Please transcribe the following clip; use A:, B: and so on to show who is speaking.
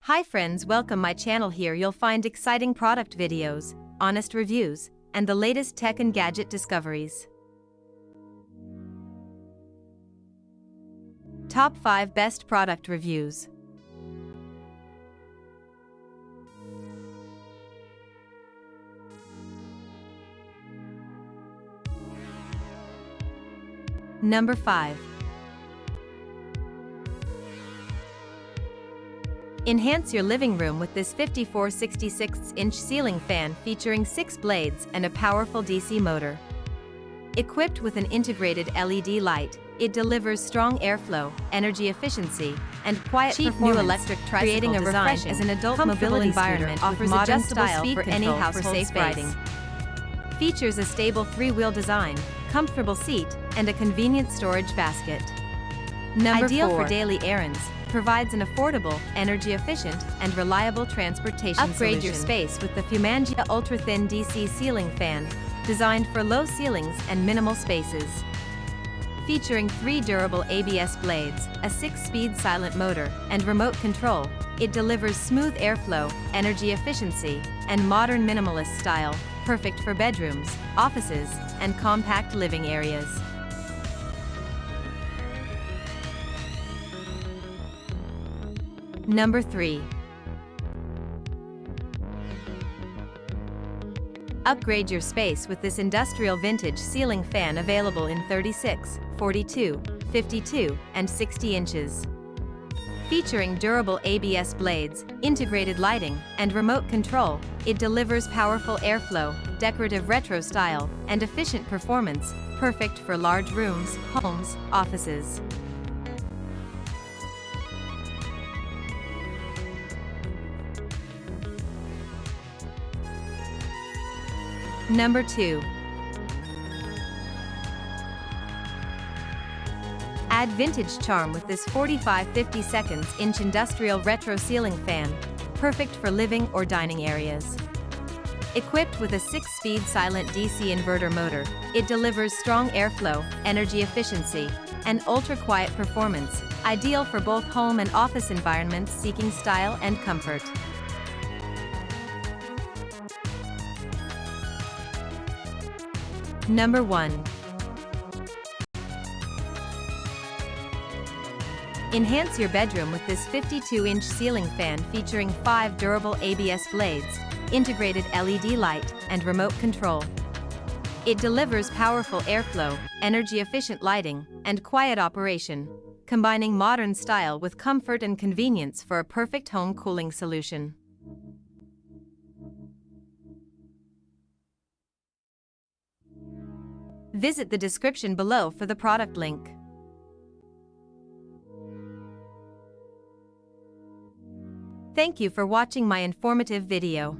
A: Hi friends, welcome my channel. Here you'll find exciting product videos, honest reviews, and the latest tech and gadget discoveries. Top 5 Best Product Reviews. Number 5. Enhance your living room with this 54/66-inch ceiling fan featuring 6 blades and a powerful DC motor. Equipped with an integrated LED light, it delivers strong airflow, energy efficiency, and quiet performance, new electric creating a refreshing, as an adult mobility environment offers modern style for any household safe riding. Features a stable 3-wheel design, comfortable seat, and a convenient storage basket. Ideal for daily errands, provides an affordable, energy-efficient, and reliable transportation solution. Upgrade your space with the Fumangia ultra-thin DC ceiling fan, designed for low ceilings and minimal spaces. Featuring 3 durable ABS blades, a 6-speed silent motor, and remote control, it delivers smooth airflow, energy efficiency, and modern minimalist style, perfect for bedrooms, offices, and compact living areas. Number 3. Upgrade your space with this industrial vintage ceiling fan, available in 36, 42, 52, and 60 inches. Featuring durable ABS blades, integrated lighting, and remote control, it delivers powerful airflow, decorative retro style, and efficient performance, perfect for large rooms, homes, offices. Number 2. Add vintage charm with this 45/50-inch industrial retro ceiling fan, perfect for living or dining areas. Equipped with a 6-speed silent DC inverter motor, it delivers strong airflow, energy efficiency, and ultra-quiet performance, ideal for both home and office environments seeking style and comfort. Number 1. Enhance your bedroom with this 52-inch ceiling fan featuring 5 durable ABS blades, integrated LED light, and remote control. It delivers powerful airflow, energy-efficient lighting, and quiet operation, combining modern style with comfort and convenience for a perfect home cooling solution. Visit the description below for the product link. Thank you for watching my informative video.